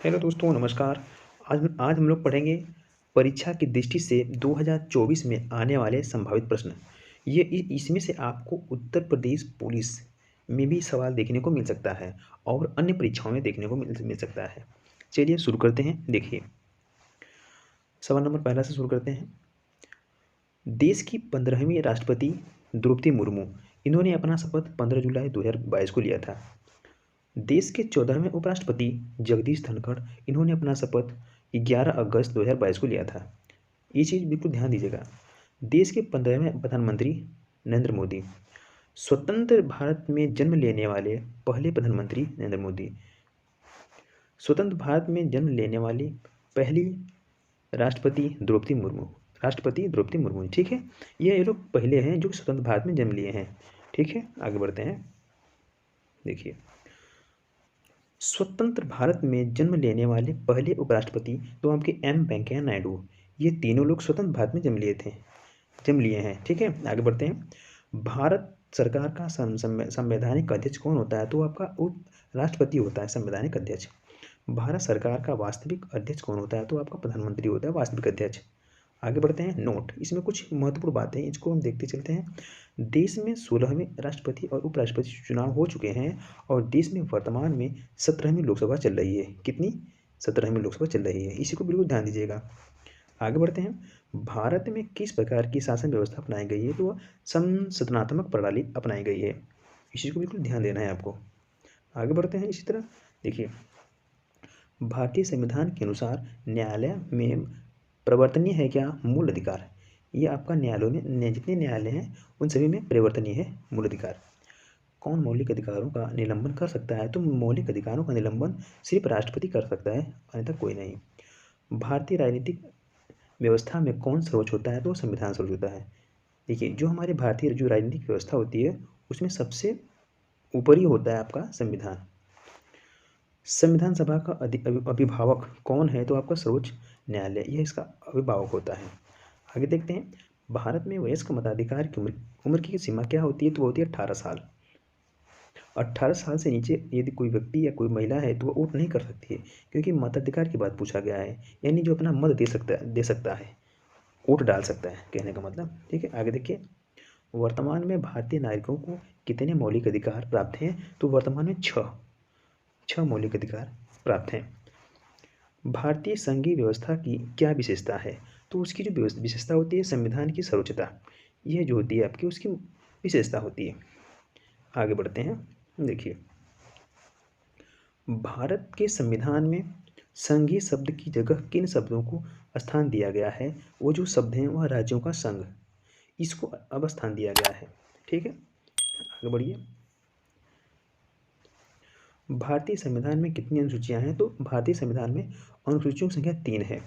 Hello दोस्तों, नमस्कार। आज हम लोग पढ़ेंगे परीक्षा की दृष्टि से 2024 में आने वाले संभावित प्रश्न। इसमें से आपको उत्तर प्रदेश पुलिस में भी सवाल देखने को मिल सकता है और अन्य परीक्षाओं में देखने को मिल सकता है। चलिए शुरू करते हैं। देखिए, सवाल नंबर पहला से शुरू करते हैं। देश की 15वीं राष्ट्रपति द्रौपदी मुर्मू, इन्होंने अपना शपथ 15 जुलाई 2022 को लिया था। देश के 14वें उपराष्ट्रपति जगदीश धनखड़, इन्होंने अपना शपथ 11 अगस्त 2022 को लिया था। ये चीज़ बिल्कुल ध्यान दीजिएगा। देश के 15वें प्रधानमंत्री नरेंद्र मोदी, स्वतंत्र भारत में जन्म लेने वाले पहले प्रधानमंत्री नरेंद्र मोदी, स्वतंत्र भारत में जन्म लेने वाली पहली राष्ट्रपति द्रौपदी मुर्मू। ठीक है, ये लोग पहले हैं जो स्वतंत्र भारत में जन्म लिए हैं। ठीक है, आगे बढ़ते हैं। देखिए, स्वतंत्र भारत में जन्म लेने वाले पहले उपराष्ट्रपति तो आपके एम वेंकैया नायडू, ये तीनों लोग स्वतंत्र भारत में जन्म लिए हैं। ठीक है, आगे बढ़ते हैं। भारत सरकार का संवैधानिक अध्यक्ष कौन होता है? तो आपका उप राष्ट्रपति होता है संवैधानिक अध्यक्ष। भारत सरकार का वास्तविक अध्यक्ष कौन होता है? तो आपका प्रधानमंत्री होता है वास्तविक अध्यक्ष। आगे बढ़ते हैं। नोट, इसमें कुछ महत्वपूर्ण बातें हैं, इसको हम देखते चलते हैं। देश में 16वें राष्ट्रपति और उपराष्ट्रपति चुनाव हो चुके हैं और देश में वर्तमान में 17वीं लोकसभा चल रही है। कितनी? 17वीं लोकसभा चल रही है। इसी को बिल्कुल ध्यान दीजिएगा। आगे बढ़ते हैं। भारत में किस प्रकार की शासन व्यवस्था अपनाई गई है? तो संसदनात्मक प्रणाली अपनाई गई है। इसी को बिल्कुल ध्यान देना है आपको। आगे बढ़ते हैं। इसी तरह देखिए, भारतीय संविधान के अनुसार न्यायालय में परिवर्तनीय है क्या? मूल अधिकार। ये आपका न्यायालयों में जितने न्यायालय हैं उन सभी में परिवर्तनीय है मूल अधिकार। कौन मौलिक अधिकारों का निलंबन कर सकता है? तो मौलिक अधिकारों का निलंबन सिर्फ राष्ट्रपति कर सकता है, अन्यथा कोई नहीं। भारतीय राजनीतिक व्यवस्था में कौन सर्वोच्च होता है? तो संविधान सर्वोच्च होता है। देखिए, जो हमारे भारतीय जो राजनीतिक व्यवस्था होती है उसमें सबसे ऊपरी होता है आपका संविधान। संविधान सभा का अभिभावक कौन है? तो आपका सर्वोच्च न्यायालय, यह इसका अभिभावक होता है। आगे देखते हैं। भारत में वयस्क मताधिकार की उम्र की सीमा क्या होती है? तो वो होती है 18 साल। 18 साल से नीचे यदि कोई व्यक्ति या कोई महिला है तो वो वोट नहीं कर सकती है, क्योंकि मताधिकार की बात पूछा गया है, यानी जो अपना मत दे सकता है, वोट डाल सकता है, कहने का मतलब। ठीक है, आगे देखिए। वर्तमान में भारतीय नागरिकों को कितने मौलिक अधिकार प्राप्त हैं? तो वर्तमान में 6 मौलिक अधिकार प्राप्त हैं। भारतीय संघीय व्यवस्था की क्या विशेषता है? तो उसकी जो विशेषता होती है संविधान की सर्वोच्चता, यह जो होती है आपकी उसकी विशेषता होती है। आगे बढ़ते हैं। देखिए, भारत के संविधान में संघीय शब्द की जगह किन शब्दों को स्थान दिया गया है? वो जो शब्द हैं वह राज्यों का संघ, इसको अब स्थान दिया गया है। ठीक है, आगे बढ़िए। भारतीय संविधान में कितनी अनुसूचियां हैं? तो भारतीय संविधान में अनुसूचियों की संख्या 3 है।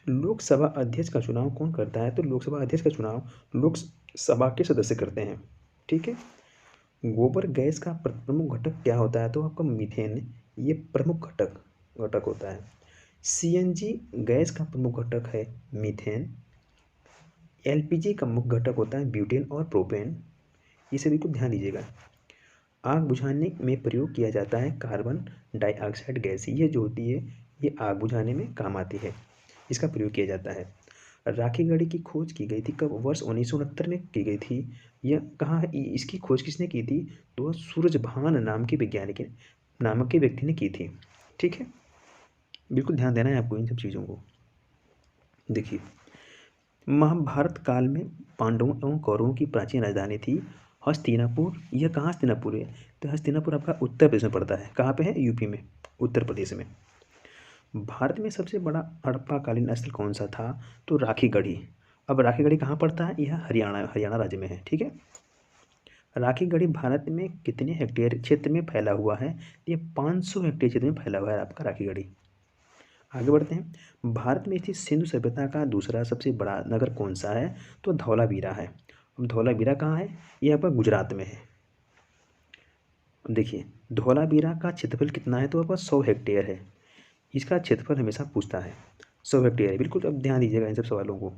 लोकसभा अध्यक्ष का चुनाव कौन करता है? तो लोकसभा अध्यक्ष का चुनाव लोकसभा के सदस्य करते हैं। ठीक है, गोबर गैस का प्रमुख घटक क्या होता है? तो आपका मीथेन, ये प्रमुख घटक होता है। सीएनजी गैस का प्रमुख घटक है मीथेन। एलपीजी का मुख्य घटक होता है ब्यूटेन और प्रोपेन। ये सभी को ध्यान दीजिएगा। आग बुझाने में प्रयोग किया जाता है कार्बन डाइऑक्साइड गैस, ये जो होती है ये आग बुझाने में काम आती है, इसका प्रयोग किया जाता है। राखी गढ़ी की खोज की गई थी कब? वर्ष 1969 में की गई थी। यह कहाँ है? इसकी खोज किसने की थी? तो सूरजभान नामक के व्यक्ति ने की थी। ठीक है, बिल्कुल ध्यान देना है आपको इन सब चीज़ों को। देखिए, महाभारत काल में पांडवों एवं कौरवों की प्राचीन राजधानी थी हस्तिनापुर। यह कहाँ हस्तिनापुर है? तो हस्तिनापुर आपका उत्तर प्रदेश में पड़ता है। कहाँ पे है? यूपी में, उत्तर प्रदेश में। भारत में सबसे बड़ा हड़प्पाकालीन स्थल कौन सा था? तो राखी गढ़ी। अब राखी गढ़ी कहाँ पड़ता है? यह हरियाणा राज्य में है। ठीक है, राखी गढ़ी भारत में कितने हेक्टेयर क्षेत्र में फैला हुआ है? ये 500 हेक्टेयर क्षेत्र में फैला हुआ है आपका राखी गढ़ी। आगे बढ़ते हैं। भारत में स्थित सिंधु सभ्यता का दूसरा सबसे बड़ा नगर कौन सा है? तो धौलावीरा है। अब धौलावीरा कहाँ है? ये आपका गुजरात में है। देखिए, धौलावीरा का क्षेत्रफल कितना है? तो आपका 100 हेक्टेयर है। इसका क्षेत्रफल हमेशा पूछता है, 100 हेक्टेयर है। बिल्कुल अब ध्यान दीजिएगा इन सब सवालों को।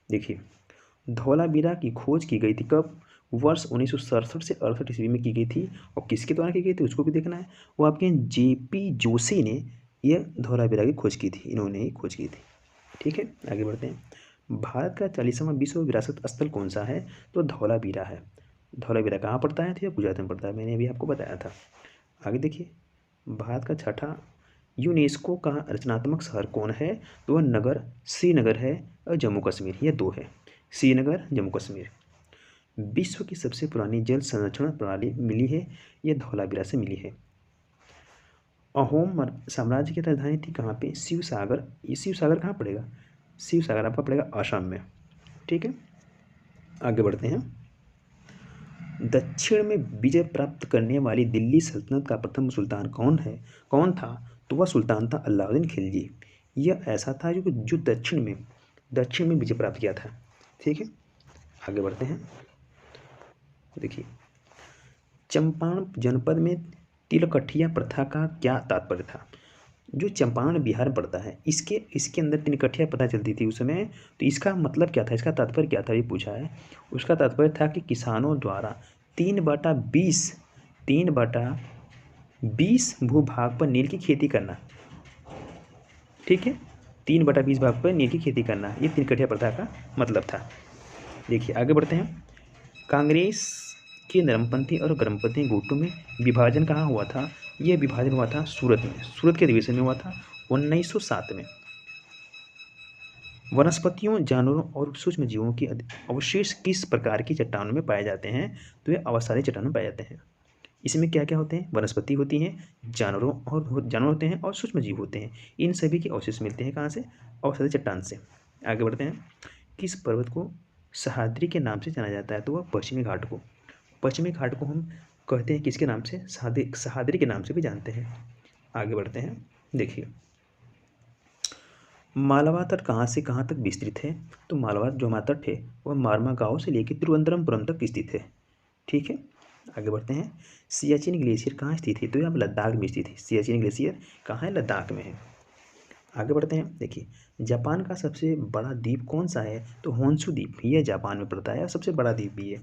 देखिए, धौलावीरा की खोज की गई थी कब? वर्ष 1967 से 68 ईस्वी में की गई थी। और किसके द्वारा की गई थी उसको भी देखना है। वो आपके जेपी जोशी ने यह धौलावीरा की खोज की थी, इन्होंने ही खोज की थी। ठीक है, आगे बढ़ते हैं। भारत का 40वां विश्व विरासत स्थल कौन सा है? तो धौलावीरा है। धौलावीरा कहाँ पड़ता है? तो गुजरात में पड़ता है, मैंने अभी आपको बताया था। आगे देखिए, भारत का छठा यूनेस्को का रचनात्मक शहर कौन है? तो वह नगर श्रीनगर है और जम्मू कश्मीर, ये दो है, श्रीनगर जम्मू कश्मीर। विश्व की सबसे पुरानी जल संरक्षण प्रणाली मिली है, ये धौलावीरा से मिली है। अहोम साम्राज्य की राजधानी थी कहाँ पे? शिव सागर। ये शिव सागर कहाँ पड़ेगा? शिव सागर आपका पड़ेगा आसाम में। ठीक है, आगे बढ़ते हैं। दक्षिण में विजय प्राप्त करने वाली दिल्ली सल्तनत का प्रथम सुल्तान कौन था? तो वह सुल्तान था अलाउद्दीन खिलजी। यह ऐसा था जो दक्षिण में विजय प्राप्त किया था। ठीक है, आगे बढ़ते हैं। देखिए, चंपारण जनपद में तिलकठिया प्रथा का क्या तात्पर्य था? जो चंपारण बिहार में पड़ता है, इसके अंदर तिलकठिया प्रथा चलती थी उस समय। तो इसका मतलब क्या था, इसका तात्पर्य क्या था, ये पूछा है। उसका तात्पर्य था कि किसानों द्वारा 3/20 भूभाग पर नील की खेती करना। ठीक है, 3/20 भाग पर नील की खेती करना, ये तिलकठिया प्रथा का मतलब था। देखिए, आगे बढ़ते हैं। कांग्रेस के नरमपंथी और गर्मपंथी गुटों में विभाजन कहाँ हुआ था? यह विभाजन हुआ था सूरत में, सूरत के अधिवेशन में हुआ था 1907 में। वनस्पतियों, जानवरों और सूक्ष्म जीवों के अवशेष किस प्रकार की चट्टानों में पाए जाते हैं? तो ये अवसादी चट्टानों में पाए जाते हैं। इसमें क्या क्या होते हैं? वनस्पति होती हैं, जानवर होते हैं और सूक्ष्म जीव होते हैं। इन सभी के अवशेष मिलते हैं कहाँ से? अवसादी चट्टान से। आगे बढ़ते हैं। किस पर्वत को सह्याद्री के नाम से जाना जाता है? तो वह पश्चिमी घाट को हम कहते हैं किसके नाम से? सह्याद्री के नाम से भी जानते हैं। आगे बढ़ते हैं। देखिए, मालवा तट कहाँ से कहाँ तक विस्तृत है? तो मालवा जो हमारा तट है वह मारमा गाँव से लेकर तिरुवनंतपुरम तक स्थित है। ठीक है, आगे बढ़ते हैं। सियाचिन ग्लेशियर कहाँ स्थित है? तो यह लद्दाख में स्थित है। सियाचिन ग्लेशियर कहाँ है? लद्दाख में है। आगे बढ़ते हैं। देखिए, जापान का सबसे बड़ा द्वीप कौन सा है? तो होन्शु द्वीप, यह जापान में पड़ता है और सबसे बड़ा द्वीप भी है।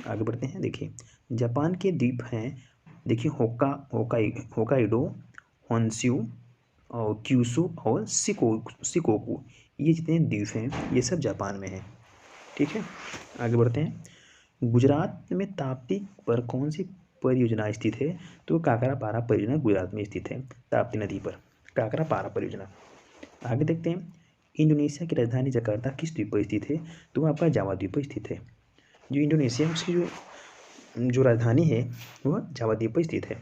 आगे बढ़ते हैं। देखिए, जापान के द्वीप हैं, देखिए, होकाइडो, होन्शु और क्यूशू और शिकोकू, ये जितने द्वीप हैं ये सब जापान में हैं। ठीक है, आगे बढ़ते हैं। गुजरात में ताप्ती पर कौन सी परियोजना स्थित है? तो काकरापारा परियोजना गुजरात में स्थित है, ताप्ती नदी पर काकरापारा परियोजना। आगे देखते हैं। इंडोनेशिया की राजधानी जकार्ता किस द्वीप पर स्थित है? तो वह आपका जावा द्वीप पर स्थित है। जो इंडोनेशिया उसकी जो राजधानी है वह जावा द्वीप पर स्थित है।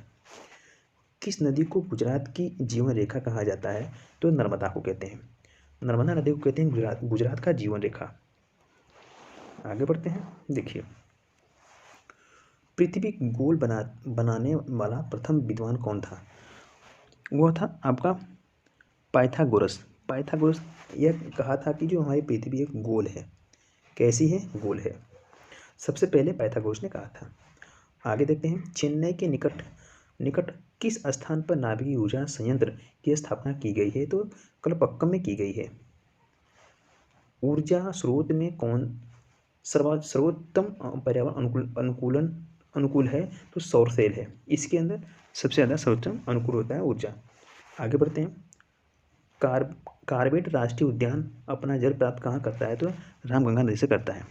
किस नदी को गुजरात की जीवन रेखा कहा जाता है? तो नर्मदा को कहते हैं। नर्मदा नदी को कहते हैं गुजरात का जीवन रेखा। आगे बढ़ते हैं। देखिए, पृथ्वी गोल बनाने वाला प्रथम विद्वान कौन था? वह था आपका पाइथागोरस। पाइथागोरस यह कहा था कि जो हमारी पृथ्वी एक गोल है। कैसी है? गोल है। सबसे पहले पाइथागोरस ने कहा था। आगे देखते हैं। चेन्नई के निकट निकट किस स्थान पर नाभिकीय ऊर्जा संयंत्र की स्थापना की गई है? तो कलपक्कम में की गई है। ऊर्जा स्रोत में कौन सर्वोत्तम पर्यावरण अनुकूल है? तो सौर सेल है। इसके अंदर सबसे ज़्यादा सर्वोत्तम अनुकूल होता है ऊर्जा। आगे बढ़ते हैं। कार्बेट राष्ट्रीय उद्यान अपना जल प्राप्त कहाँ करता है? तो रामगंगा नदी से करता है।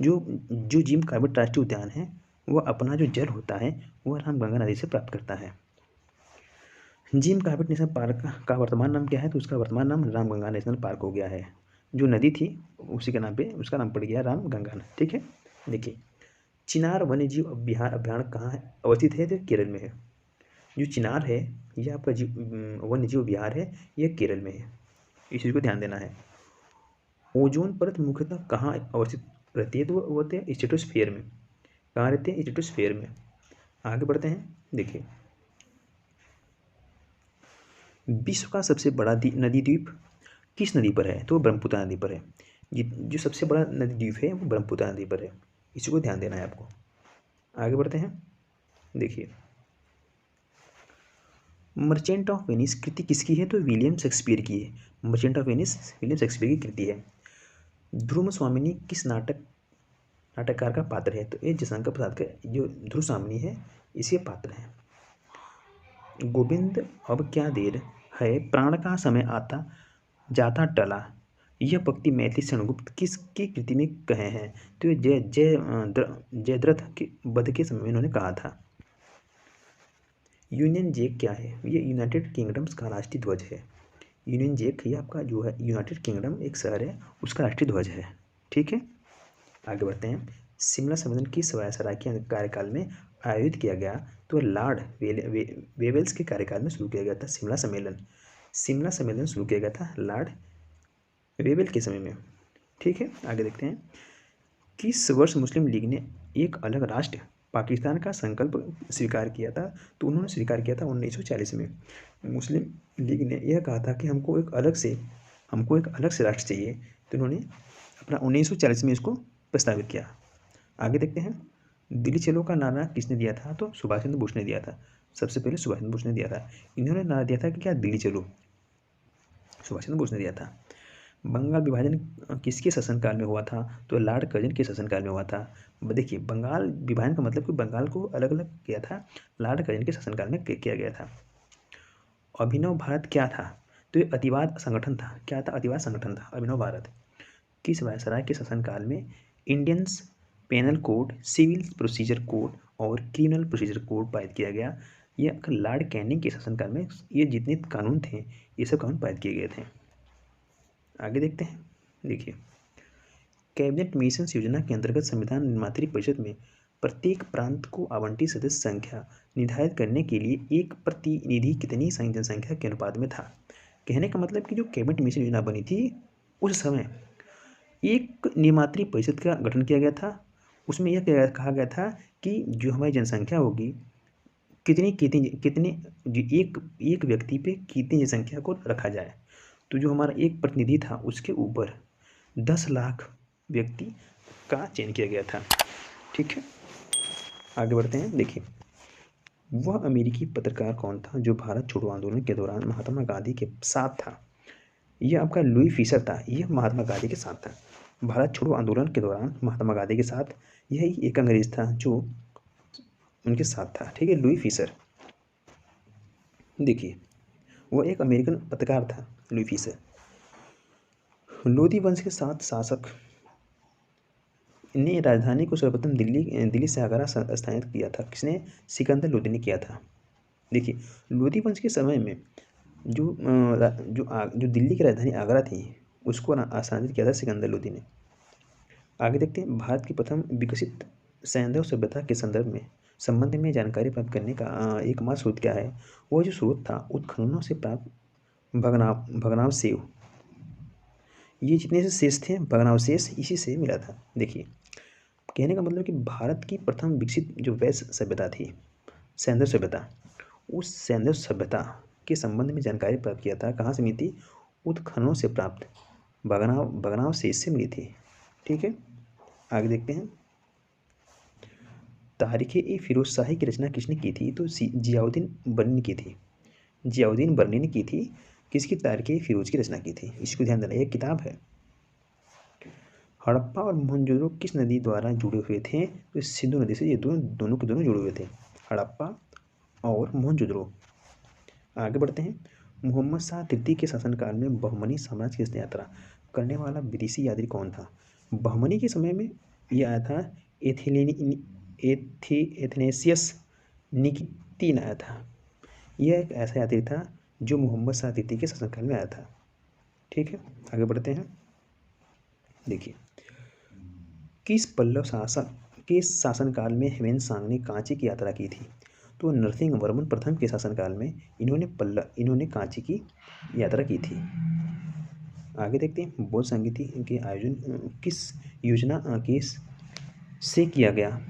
जो जिम कार्बेट राष्ट्रीय उद्यान है वह अपना जो जल होता है वह रामगंगा नदी से प्राप्त करता है। जिम कार्बेट नेशनल पार्क का वर्तमान नाम क्या है? तो उसका वर्तमान नाम रामगंगा नेशनल पार्क हो गया है। जो नदी थी उसी के नाम पे उसका नाम पड़ गया रामगंगा। ठीक है, देखिए, चिनार वन्यजीव अभ्यारण्य कहाँ है अवस्थित है? तो केरल में है। जो चिनार है यह आपका वन्यजीव विहार है, यह केरल में है। इस चीज़ को ध्यान देना है। ओजोन परत मुख्यतः कहाँ अवस्थित रहती है? तो वो होते हैं स्ट्रेटोस्फीयर में। कहाँ रहते हैं? स्ट्रेटोस्फीयर में। आगे बढ़ते हैं। देखिए, विश्व का सबसे बड़ा नदी द्वीप किस नदी पर है? तो ब्रह्मपुत्र नदी पर है। जो सबसे बड़ा नदी द्वीप है वो ब्रह्मपुत्र नदी पर है। इसी को ध्यान देना है आपको। आगे बढ़ते हैं। देखिए, मर्चेंट ऑफ वेनिस कृति किसकी है? तो विलियम शेक्सपियर की है। Merchant of Venice William Shakespeare की कृति है। ध्रुव स्वामिनी किस नाटक नाटककार का पात्र है, तो ये जयशंकर प्रसाद का जो ध्रुव सामनी है इसके पात्र हैं। गोविंद अब क्या देर है, प्राण का समय आता जाता टला, यह पंक्ति मैथिली सेनगुप्त किसकी कृति में कहे हैं? तो ये जयद्रथ के वध के समय में इन्होंने कहा था। यूनियन जैक क्या है? ये यूनाइटेड किंगडम्स का राष्ट्रीय ध्वज है। यूनियन जैक ये आपका जो है यूनाइटेड किंगडम एक शहर है, उसका राष्ट्रीय ध्वज है। ठीक है, आगे बढ़ते हैं। शिमला सम्मेलन किस वायसराय के कार्यकाल में आयोजित किया गया? तो लॉर्ड वेवेल्स के कार्यकाल में शुरू किया गया था शिमला सम्मेलन। शिमला सम्मेलन शुरू किया गया था लॉर्ड वेवेल के समय में। ठीक है, आगे देखते हैं। किस वर्ष मुस्लिम लीग ने एक अलग राष्ट्र पाकिस्तान का संकल्प स्वीकार किया था? तो उन्होंने स्वीकार किया था 1940 में। मुस्लिम लीग ने यह कहा था कि हमको एक अलग से राष्ट्र चाहिए, तो उन्होंने अपना 1940 में इसको प्रस्तावित किया। आगे देखते हैं। दिल्ली चलो का नारा किसने दिया था? तो सुभाष चंद्र बोस ने दिया था। सबसे पहले सुभाष चंद्र बोस ने दिया था। इन्होंने नारा दिया था कि क्या, दिल्ली चलो, सुभाष चंद्र बोस ने दिया था। बंगाल विभाजन किसके शासनकाल में हुआ था? तो लॉर्ड कर्जन के शासनकाल में हुआ था। देखिए, बंगाल विभाजन का मतलब कि बंगाल को अलग अलग किया था, लॉर्ड कर्जन के शासनकाल में किया गया था। अभिनव भारत क्या था? तो ये अतिवाद संगठन था। क्या था? अतिवाद संगठन था अभिनव भारत। किस वायसराय के शासनकाल में Indians penal code, civil procedure code और क्रिमिनल प्रोसीजर कोड पारित किया गया? ये लॉर्ड कैनिंग के शासनकाल में ये जितने कानून थे ये सब कानून पारित किए गए थे। आगे देखते हैं। देखिए, कैबिनेट मिशन योजना के अंतर्गत संविधान निर्मात्री परिषद में प्रत्येक प्रांत को आवंटित सदस्य संख्या निर्धारित करने के लिए एक प्रतिनिधि कितनी जनसंख्या के अनुपात में था? कहने का मतलब कि जो कैबिनेट मिशन योजना बनी थी उस समय एक निर्मात्री परिषद का गठन किया गया था। उसमें यह कहा गया था कि जो हमारी जनसंख्या होगी कितने एक व्यक्ति पे कितनी जनसंख्या को रखा जाए। तो जो हमारा एक प्रतिनिधि था उसके ऊपर 10 लाख व्यक्ति का चयन किया गया था। ठीक है, आगे बढ़ते हैं। देखिए, वह अमेरिकी पत्रकार कौन था जो भारत छोड़ो आंदोलन के दौरान महात्मा गांधी के साथ था? यह आपका लुई फिशर था। यह महात्मा गांधी के साथ था। भारत छोड़ो आंदोलन के दौरान महात्मा गांधी के साथ यही एक अंग्रेज था जो उनके साथ था। ठीक है, लुई फिशर। देखिए, वह एक अमेरिकन पत्रकार था लुई फिशर। लोधी वंश के 7 शासक ने राजधानी को सर्वप्रथम दिल्ली से आगरा स्थानांतरित किया था। किसने? सिकंदर लोधी ने किया था। देखिए, लोधी वंश के समय में जो दिल्ली की राजधानी आगरा थी उसको स्थानांतरित किया था सिकंदर लोधी ने। आगे देखते हैं। भारत की प्रथम विकसित सैंधव सभ्यता के संबंध में जानकारी प्राप्त करने का एकमात्र स्रोत क्या है? वह जो स्रोत था उत्खननों से प्राप्त भग्नावशेष। ये जितने से शेष थे भग्नावशेष इसी से मिला था। देखिए, कहने का मतलब कि भारत की प्रथम विकसित जो वैश्य सभ्यता थी सैंधव सभ्यता, उस सैंधव सभ्यता के संबंध में जानकारी प्राप्त किया था। कहाँ से मिली थी? उत्खननों से प्राप्त भग्नावशेष से मिली थी। ठीक है, आगे देखते हैं। तारीख़-ए-फ़िरोज़ शाही की रचना किसने की थी? तो जियाउद्दीन बर्नी ने की थी। जियाउद्दीन बर्नी ने की थी। किसकी? तारीख़-ए-फ़िरोज़ की रचना की थी। इसको ध्यान देना, एक किताब है। हड़प्पा और मोहनजोदड़ो किस नदी द्वारा जुड़े हुए थे? तो सिंधु नदी से ये दोनों के दोनों जुड़े हुए थे, हड़प्पा और मोहनजोदड़ो। आगे बढ़ते हैं। मोहम्मद शाह तृतीय के शासनकाल में बहमनी साम्राज्य की यात्रा करने वाला विदेशी यात्री कौन था? बहमनी के समय में यह आया था एथनेसियस निकितीन आया था। यह एक ऐसा यात्री था जो मोहम्मद शाह तृतीय के शासनकाल में आया था। ठीक है, आगे बढ़ते हैं। देखिए, किस पल्लव शासक के शासनकाल में ह्वेन सांग ने कांची की यात्रा की थी? तो नरसिंहवर्मन प्रथम के शासनकाल में इन्होंने कांची की यात्रा की थी। आगे देखते हैं। बौद्ध संगीति के आयोजन किस योजना के से किया गया?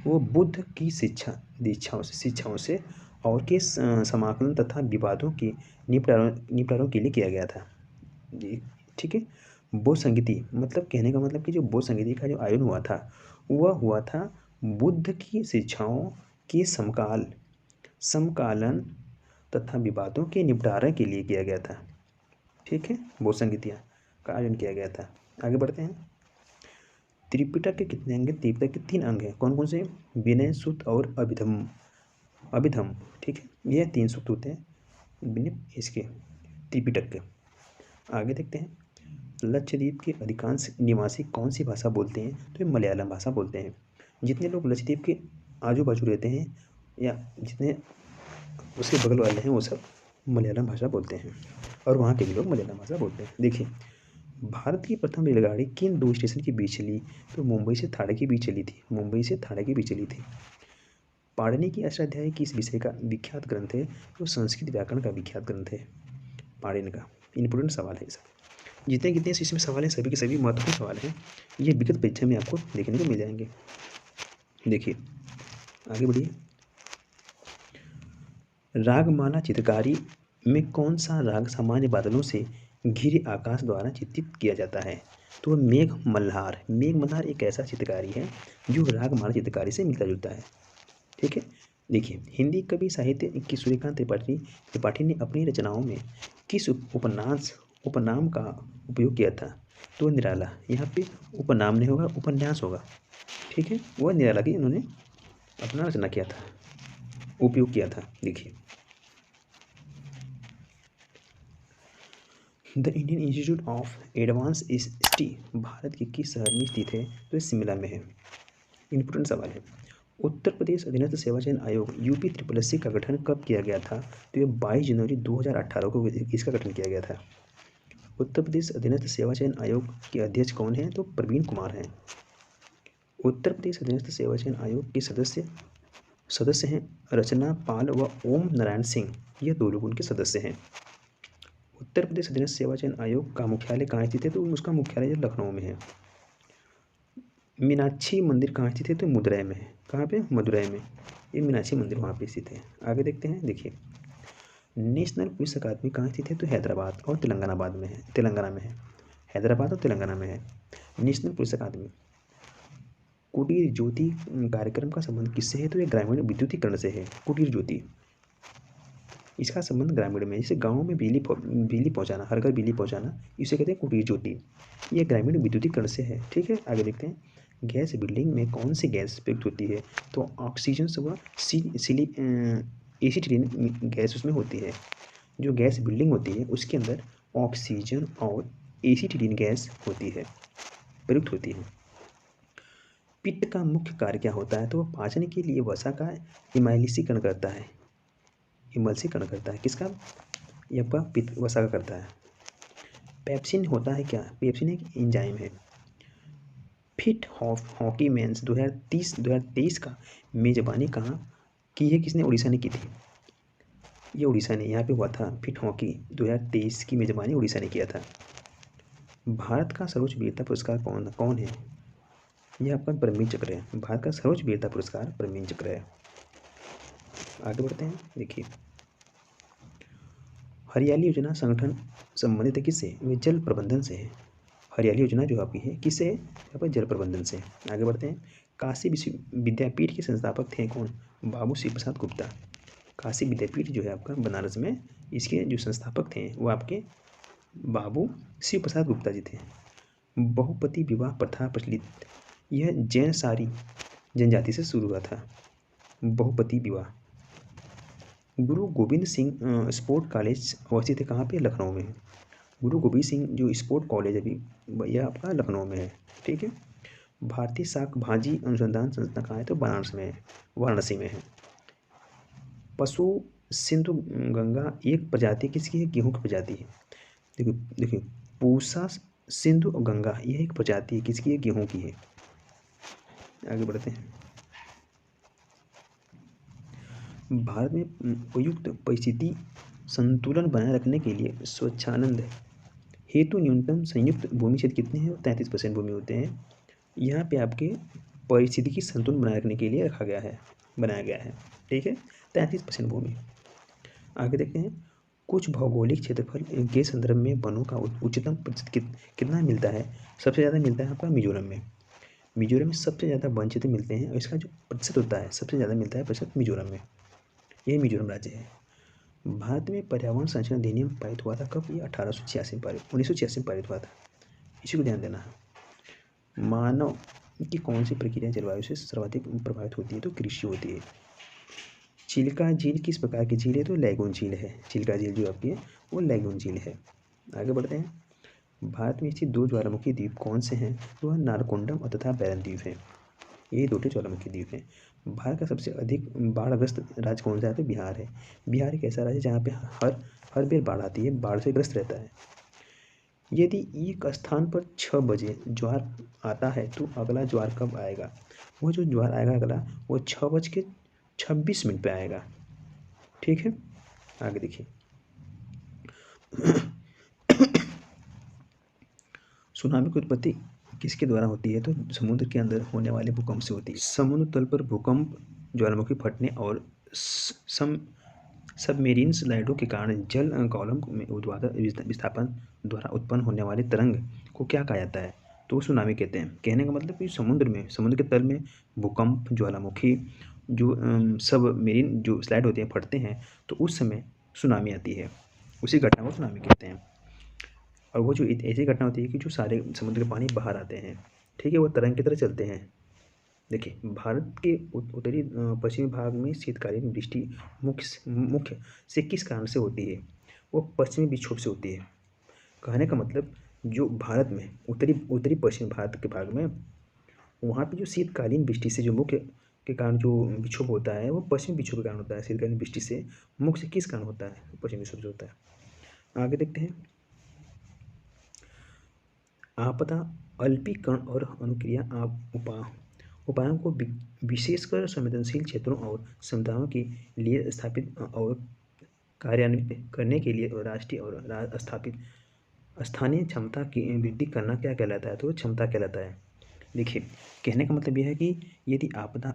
वो बुद्ध की शिक्षाओं से और के समाकलन तथा विवादों के निपटारों के लिए किया गया था। ठीक है, बौद्ध संगीति मतलब कहने का मतलब कि जो बौद्ध संगीति का जो आयोजन हुआ था वह हुआ था बुद्ध की शिक्षाओं के समकालन तथा विवादों के निपटारे के लिए किया गया था। ठीक है, बौद्ध संगीतियाँ का आयोजन किया गया था। आगे बढ़ते हैं। त्रिपिटक के कितने अंग हैं? त्रिपिटक के 3 अंग हैं। कौन कौन से? विनय, सूक्त और अभिधम। अभिधम, ठीक है, ये 3 सूक्त होते हैं विनय इसके त्रिपिटक के। आगे देखते हैं, लक्षद्वीप के अधिकांश निवासी कौन सी भाषा बोलते हैं? तो ये मलयालम भाषा बोलते हैं। जितने लोग लक्षद्वीप के आजू बाजू रहते हैं या जितने उसके बगल वाले हैं वो सब मलयालम भाषा बोलते हैं और वहाँ के भी लोग मलयालम भाषा बोलते हैं। देखिए, भारत की प्रथम रेलगाड़ी किन 2 स्टेशन के बीच चली? तो मुंबई से थाने के बीच चली थी। मुंबई से थाने के बीच चली थी। पाणिनि की अष्टाध्यायी किस विषय का विख्यात ग्रंथ है? तो संस्कृत व्याकरण का विख्यात ग्रंथ है पाणिनि का। इंपॉर्टेंट सवाल है सब। जितने कितने इसमें सवाल हैं सभी के सभी महत्वपूर्ण सवाल हैं। ये विगत परीक्षा में आपको देखने को मिल जाएंगे। देखिए, आगे बढ़िए। रागमाला चित्रकारी में कौन सा राग सामान्य बादलों से घिरे आकाश द्वारा चित्रित किया जाता है? तो मेघ मल्हार। मेघ मल्हार एक ऐसा चित्रकारी है जो रागमाला चित्रकारी से मिलता जुलता है। ठीक है। देखिए, हिंदी कवि साहित्य की सूर्यकांत त्रिपाठी ने अपनी रचनाओं में किस उपनाम का उपयोग किया था? तो निराला। यहाँ पे उपनाम नहीं होगा, उपन्यास होगा। ठीक है, वह निराला की उन्होंने अपना रचना किया था, उपयोग किया था। देखिए, the Indian institute of advance study Bharat के किस शहर में स्थित है? तो ये शिमला में है। इंपॉर्टेंट सवाल है। उत्तर प्रदेश अधीनस्थ सेवा चयन आयोग यूपी SSSC का गठन कब किया गया था? तो ये 22 जनवरी 2018 को इसका गठन किया गया था। उत्तर प्रदेश अधीनस्थ सेवा चयन आयोग के अध्यक्ष कौन है? तो प्रवीण कुमार हैं। उत्तर प्रदेश अधीनस्थ सेवा चयन आयोग के सदस्य हैं रचना पाल व ओम नारायण सिंह। ये 2 लोग उनके सदस्य हैं। उत्तर प्रदेश अधीनस्थ सेवा चयन आयोग का मुख्यालय कहाँ स्थित है? तो उसका मुख्यालय लखनऊ में है। मीनाक्षी मंदिर कहाँ स्थित है? तो मदुरै में है। कहाँ पे? मदुरै में। ये मीनाक्षी मंदिर वहाँ पे स्थित है। आगे देखते हैं। देखिए, नेशनल पुलिस अकादमी कहाँ स्थित है? तो हैदराबाद और तेलंगाना में है। हैदराबाद और तेलंगाना में है नेशनल पुलिस अकादमी। कुटीर ज्योति कार्यक्रम का संबंध किससे है? तो ये ग्रामीण विद्युतीकरण से है। कुटीर ज्योति, इसका संबंध ग्रामीण में, जैसे गाँव में बिजली पहुँचाना, हर घर बिजली पहुँचाना, इसे कहते हैं कुटीर ज्योति। ये ग्रामीण विद्युतीकरण से है। ठीक है, आगे देखते हैं। गैस बिल्डिंग में कौन सी गैस प्रयुक्त होती है? तो ऑक्सीजन व एसिटिलीन गैस उसमें होती है। जो गैस बिल्डिंग होती है उसके अंदर ऑक्सीजन और एसिटिलीन गैस होती है, प्रयुक्त होती है। पित्त का मुख्य कार्य क्या होता है? तो वह पाचन के लिए वसा का इमाइलिसीकरण करता है। इमल्सीकरण करता है। किसका? यह आपका पित्त वसा का करता है। पेप्सिन होता है क्या? पेप्सिन एक एंजाइम है। फिट हॉकी मेंस 2023 का मेजबानी कहाँ की है? किसने? उड़ीसा ने की थी। ये उड़ीसा ने यहाँ पे हुआ था। फिट हॉकी 2023 की मेजबानी उड़ीसा ने किया था। भारत का सर्वोच्च वीरता पुरस्कार कौन है? यह आपका परमवीर चक्र है। भारत का सर्वोच्च वीरता पुरस्कार परमवीर चक्र है। आगे बढ़ते हैं। देखिए, हरियाली योजना संगठन संबंधित है किससे? वे जल प्रबंधन से है। हरियाली योजना जो आपकी है किससे है? यहाँ पर जल प्रबंधन से। आगे बढ़ते हैं। काशी विद्यापीठ के संस्थापक थे कौन? बाबू श्री प्रसाद गुप्ता। काशी विद्यापीठ जो है आपका बनारस में, इसके जो संस्थापक थे वो आपके बाबू श्री प्रसाद गुप्ता जी थे। बहुपति विवाह प्रथा प्रचलित, यह जैन सारी जनजाति से शुरू हुआ था। बहुपति विवाह। गुरु गोविंद सिंह स्पोर्ट कॉलेज अवस्थित है कहाँ पे? लखनऊ में। गुरु गोविंद सिंह जो स्पोर्ट कॉलेज है अभी, यह आपका लखनऊ में है। ठीक है। भारतीय शाक भाजी अनुसंधान संस्थान कहाँ है? तो वाराणसी में है। पशु सिंधु गंगा एक प्रजाति किसकी है? गेहूँ की प्रजाति है। देखिए, पूसा सिंधु गंगा यह एक प्रजाति है किसकी है? गेहूँ की है। आगे बढ़ते हैं। भारत में उपयुक्त परिस्थिति संतुलन बनाए रखने के लिए स्वच्छानंद हेतु न्यूनतम संयुक्त भूमि क्षेत्र कितने हैं? 33% भूमि होते हैं। यहाँ पे आपके परिस्थिति की संतुलन बनाए रखने के लिए बनाया गया है। ठीक है, 33% भूमि। आगे देखते हैं। कुछ भौगोलिक क्षेत्रफल के संदर्भ में वनों का उच्चतम प्रतिशत कितना मिलता है? सबसे ज़्यादा मिलता है आपका मिजोरम में। मिजोरम में सबसे ज़्यादा वन क्षेत्र मिलते हैं और इसका जो प्रतिशत होता है सबसे ज़्यादा मिलता है प्रतिशत मिजोरम में। यही मिजोरम राज्य है। भारत में पर्यावरण संरक्षण अधिनियम पारित हुआ था कब? ये 1986 में पारित हुआ था। इसी को ध्यान देना है। मानव की कौन सी प्रक्रिया जलवायु से सर्वाधिक प्रभावित होती है? तो कृषि होती है। चिल्का झील किस प्रकार की झील है? तो लैगून झील है। चिल्का झील जो आपकी है वो लैगून झील है। आगे बढ़ते हैं। भारत में स्थित 2 ज्वालामुखी द्वीप कौन से हैं? तो वह नारकोंडम और तथा बैरन द्वीप हैं। ये 2 ज्वालामुखी द्वीप हैं। भारत का सबसे अधिक बाढ़ग्रस्त राज्य कौन सा है? तो बिहार है। बिहार एक ऐसा राज्य है जहाँ पे हर बार बाढ़ आती है, बाढ़ से ग्रस्त रहता है। यदि एक स्थान पर 6 बजे ज्वार आता है तो अगला ज्वार कब आएगा? वो जो ज्वार आएगा अगला वो 6:26 पे आएगा। ठीक है, आगे देखिए। सुनामी की उत्पत्ति किसके द्वारा होती है? तो समुद्र के अंदर होने वाले भूकंप से होती है। समुद्र तल पर भूकंप, ज्वालामुखी फटने और सबमेरीन स्लाइडों के कारण जल कॉलम में ऊर्ध्वाधर विस्थापन द्वारा उत्पन्न होने वाले तरंग को क्या कहा जाता है? तो सुनामी कहते हैं। कहने का मतलब कि समुद्र के तल में भूकंप, ज्वालामुखी जो सबमेरीन जो स्लाइड होते हैं फटते हैं तो उस समय सुनामी आती है। उसी घटना को सुनामी कहते हैं। और वो जो ऐसी घटना होती है कि जो सारे समुद्र के पानी बाहर आते हैं, ठीक है, वो तरंग की तरह चलते हैं। देखिए, भारत के उत्तरी पश्चिमी भाग में शीतकालीन वृष्टि मुख्य से किस कारण से होती है? वो पश्चिमी विक्षोभ से होती है। कहने का मतलब जो भारत में उत्तरी पश्चिमी भारत के भाग में वहाँ पे जो शीतकालीन वृष्टि से जो मुख्य के कारण जो विक्षोभ होता है वो पश्चिमी विक्षोभ के कारण होता है। शीतकालीन वृष्टि से मुख्य से किस कारण होता है? पश्चिमी विक्षोभ से होता है। आगे देखते हैं। आपदा अल्पीकरण और अनुक्रिया उपायों को विशेषकर संवेदनशील क्षेत्रों और समुदायों के लिए स्थापित और कार्यान्वित करने के लिए राष्ट्रीय और स्थानीय क्षमता की वृद्धि करना क्या कहलाता है? तो क्षमता कहलाता है। देखिए, कहने का मतलब यह है कि यदि आपदा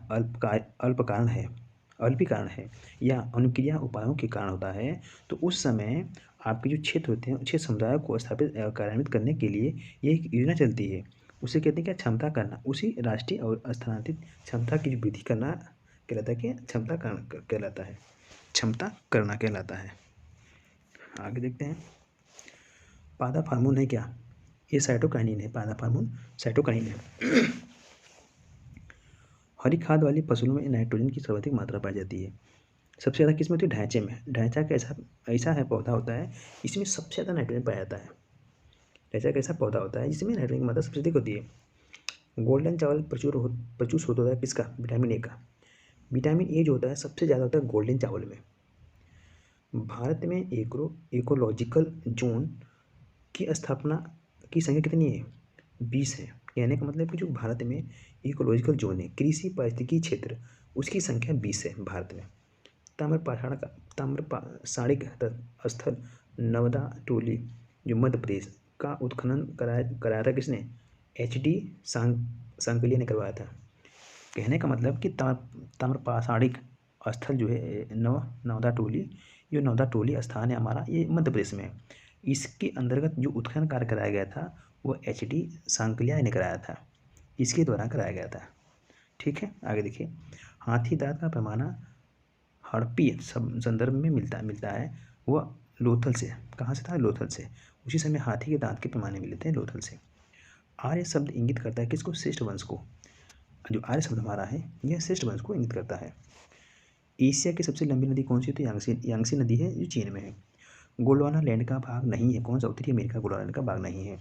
अल्पीकरण है या अनुक्रिया उपायों के कारण होता है तो उस समय आपके जो क्षेत्र होते हैं क्षेत्र समुदायों को स्थापित कार्यान्वित करने के लिए ये एक योजना चलती है। उसे कहते हैं क्या? क्षमता करना। उसी राष्ट्रीय और स्थानांतरित क्षमता की जो वृद्धि करना कहलाता है कि क्षमता कहलाता है। क्षमता करना कहलाता है। आगे देखते हैं। पादप हार्मोन है क्या? ये साइटोकाइनिन है। पादप हार्मोन साइटोकाइनिन है। हरी खाद वाली फसलों में नाइट्रोजन की सर्वाधिक मात्रा पाई जाती है। सबसे ज़्यादा किस में होती है? ढांचे में। ढांचा का ऐसा है पौधा होता है इसमें सबसे ज़्यादा नाइट्रोजन पाया जाता है। ढांचा का ऐसा पौधा होता है जिसमें नाइट्रोजन की मात्रा सबसे अधिक होती है। गोल्डन चावल प्रचुर स्रोत होता है किसका? विटामिन ए का। विटामिन ए जो होता है सबसे ज़्यादा होता है गोल्डन चावल में। भारत में इकोलॉजिकल जोन की स्थापना की संख्या कितनी है? 20 है। कहने का मतलब कि जो भारत में इकोलॉजिकल जोन है, कृषि पारिस्थितिकी क्षेत्र, उसकी संख्या 20 है भारत में। ताम्रपाषाणिक स्थल नवदा टोली जो मध्य प्रदेश का उत्खनन कराया था किसने? HD सांकलिया ने करवाया था। कहने का मतलब कि ताम्रपाषाणिक स्थल जो है नवदा टोली, ये नवदा टोली स्थान है हमारा, ये मध्य प्रदेश में है। इसके अंतर्गत जो उत्खनन कार्य कराया गया था वो HD सांकलिया ने कराया था। इसके द्वारा कराया गया था। ठीक है, आगे देखिए। हाथी दांत का पैमाना हड़प्पी संदर्भ में मिलता है वह लोथल से। कहाँ से था? लोथल से। उसी समय हाथी के दांत के पैमाने मिलते हैं लोथल से। आर्य शब्द इंगित करता है किसको? श्रेष्ठ वंश को। जो आर्य शब्द हमारा है यह श्रेष्ठ वंश को इंगित करता है। एशिया की सबसे लंबी नदी कौन सी है? तो यांगसी नदी है जो चीन में है। गोंडवाना लैंड का भाग नहीं है कौन सा? उत्तरी अमेरिका गोंडवाना लैंड का भाग नहीं है।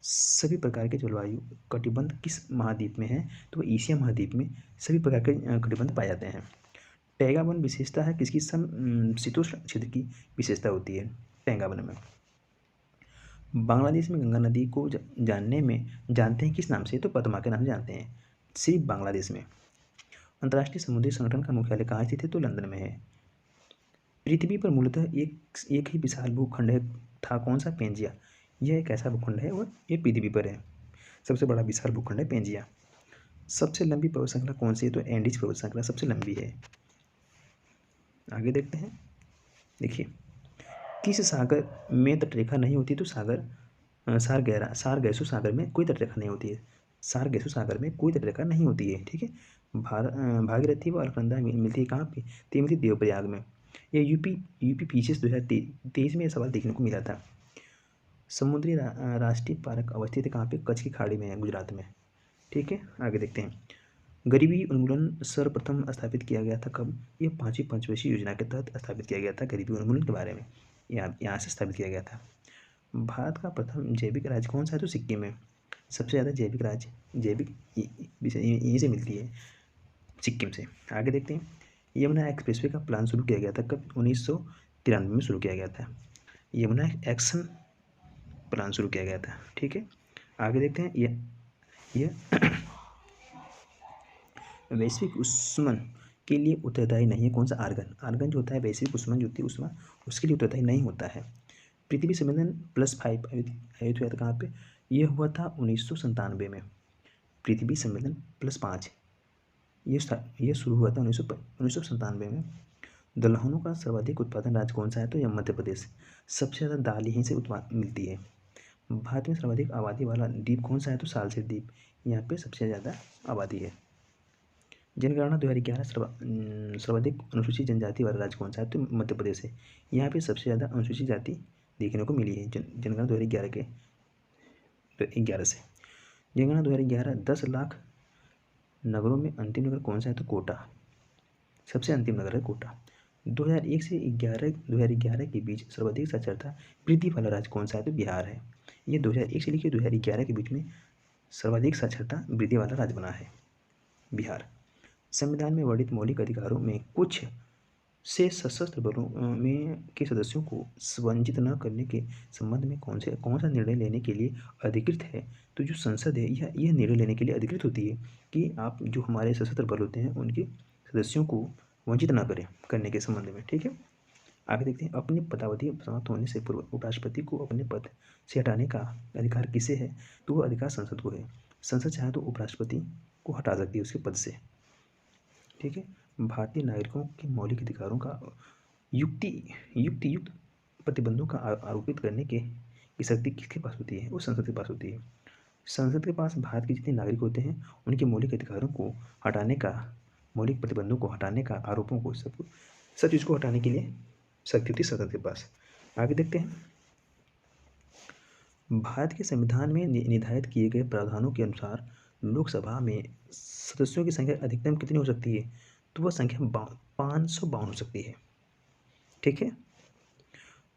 सभी प्रकार के जलवायु कटिबंध किस महाद्वीप में है? तो एशिया महाद्वीप में सभी प्रकार के कटिबंध पाए जाते हैं। टैगा वन विशेषता है किसकी? शीतोष्ण क्षेत्र की विशेषता होती है टैगा वन में। बांग्लादेश में गंगा नदी को जानते हैं किस नाम से? तो पद्मा के नाम से जानते हैं सिर्फ बांग्लादेश में। अंतर्राष्ट्रीय समुद्री संगठन का मुख्यालय कहाँ स्थित है? तो लंदन में है। पृथ्वी पर मूलतः एक ही विशाल भूखंड था कौन सा? पेंजिया। यह एक ऐसा भूखंड है और ये पृथ्वी पर है। सबसे बड़ा विशाल भूखंड है पेंजिया। सबसे लंबी पर्वत श्रृंखला कौन सी है? तो एंडीज पर्वत श्रृंखला सबसे लंबी है। आगे देखते हैं। देखिए, किस सागर में तटरेखा नहीं होती? तो सारगैसो सागर में कोई तटरेखा नहीं होती है। सारगैसो सागर में कोई तटरेखा नहीं होती है। ठीक है। भागीरथी व अलकनंदा मिलती है कहाँ पे? तो मिलती है देवप्रयाग में। ये यूपी पीछे 2023 में यह सवाल देखने को मिला था। समुद्री राष्ट्रीय पार्क अवस्थित है कहाँ पे? कच्छ की खाड़ी में है गुजरात में। ठीक है, आगे देखते हैं। गरीबी उन्मूलन सर्वप्रथम स्थापित किया गया था कब? ये पाँचवीं पंचवर्षीय योजना के तहत स्थापित किया गया था गरीबी उन्मूलन के बारे में। यहाँ से स्थापित किया गया था। भारत का प्रथम जैविक राज्य कौन सा है? तो सिक्किम है। सबसे ज़्यादा जैविक राज्य जैविक यहीं से मिलती है, सिक्किम से। आगे देखते हैं। यमुना एक्सप्रेसवे का प्लान शुरू किया गया था कब? 1993 में शुरू किया गया था। यमुना एक्शन प्लान शुरू किया गया था। ठीक है, आगे देखते हैं। ये वैश्विक ऊष्मन के लिए उत्तरदायी नहीं है कौन सा? आर्गन। आर्गन जो होता है वैश्विक ऊष्मन जो होती है ऊष्मा, उसके लिए उत्तरदायी नहीं होता है। पृथ्वी सम्मेलन +5 आयोजित हुआ था कहाँ पे? यह हुआ था 1997 में। पृथ्वी सम्मेलन +5 ये शुरू हुआ था 1997 में। दलहनों का सर्वाधिक उत्पादन राज्य कौन सा है? तो यह मध्य प्रदेश। सबसे ज़्यादा दाल यहीं से मिलती है। भारत में सर्वाधिक आबादी वाला द्वीप कौन सा है? तो सालसेर द्वीप। यहाँ पे सबसे ज़्यादा आबादी है। जनगणना 2011 सर्वाधिक अनुसूचित जनजाति वाला राज्य कौन सा है? तो मध्य प्रदेश है। यहाँ पे सबसे ज़्यादा अनुसूचित जाति देखने को मिली है जनगणना 2011 से। जनगणना 2011 10 लाख नगरों में अंतिम नगर कौन सा है? तो कोटा। सबसे अंतिम नगर है कोटा। 2001 से 2011 के बीच सर्वाधिक साक्षरता वृद्धि वाला राज्य कौन सा है? तो बिहार है। ये 2001 से लेकर 2011 के बीच में सर्वाधिक साक्षरता वृद्धि वाला राज्य बना है बिहार। संविधान में वर्णित मौलिक अधिकारों में कुछ से सशस्त्र बलों में के सदस्यों को वंचित न करने के संबंध में कौन सा निर्णय लेने के लिए अधिकृत है? तो जो संसद है यह निर्णय लेने के लिए अधिकृत होती है कि आप जो हमारे सशस्त्र बल होते हैं उनके सदस्यों को वंचित न करें करने के संबंध में। ठीक है, आगे देखते हैं। अपनी पदावधि समाप्त होने से पूर्व उपराष्ट्रपति को अपने पद से हटाने का अधिकार किसे है? तो वो अधिकार संसद को है। संसद चाहे तो उपराष्ट्रपति को हटा सकती है उसके पद से। ठीक है, भारतीय नागरिकों के मौलिक अधिकारों का युक्त प्रतिबंधों का आरोपित करने की शक्ति किसके पास होती है? वो संसद के पास होती है। संसद के पास भारत के जितने नागरिक होते हैं उनके मौलिक अधिकारों को हटाने का, मौलिक प्रतिबंधों को हटाने का, आरोपों को सब चीज़ को हटाने के लिए शक्ति होती है संसद के पास। आगे देखते हैं। भारत के संविधान में निर्धारित किए गए प्रावधानों के अनुसार लोकसभा में सदस्यों की संख्या अधिकतम कितनी हो सकती है? तो वह संख्या 552 हो सकती है। ठीक है,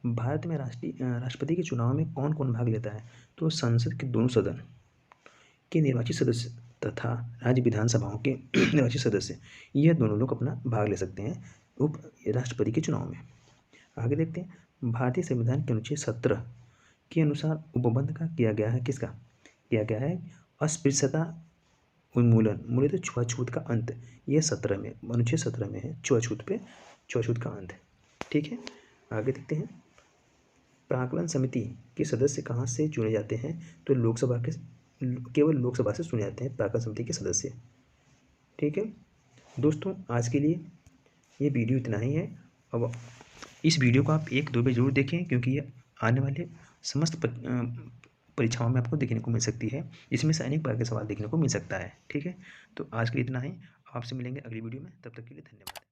भारत में राष्ट्रपति के चुनाव में कौन कौन भाग लेता है? तो संसद के दोनों सदन के निर्वाचित सदस्य तथा राज्य विधानसभाओं के निर्वाचित सदस्य, यह दोनों लोग अपना भाग ले सकते हैं उप राष्ट्रपति के चुनाव में। आगे देखते हैं। भारतीय संविधान के अनुच्छेद 17 के अनुसार उपबंध का किया गया है किसका? किया गया है अस्पृश्यता उन्मूलन, मूलतः छुआछूत का अंत। यह 17 में, अनुच्छेद 17 में है, छुआछूत का अंत। ठीक है, आगे देखते हैं। प्राक्कलन समिति के सदस्य कहाँ से चुने जाते हैं? तो लोकसभा के, केवल लोकसभा से चुने जाते हैं प्राक्कलन समिति के सदस्य। ठीक है दोस्तों, आज के लिए ये वीडियो इतना ही है। अब इस वीडियो को आप 1-2 बार जरूर देखें क्योंकि ये आने वाले समस्त परीक्षाओं में आपको देखने को मिल सकती है। इसमें से अनेक प्रकार के सवाल देखने को मिल सकता है। ठीक है, तो आज के लिए इतना ही। आपसे मिलेंगे अगली वीडियो में, तब तक के लिए धन्यवाद।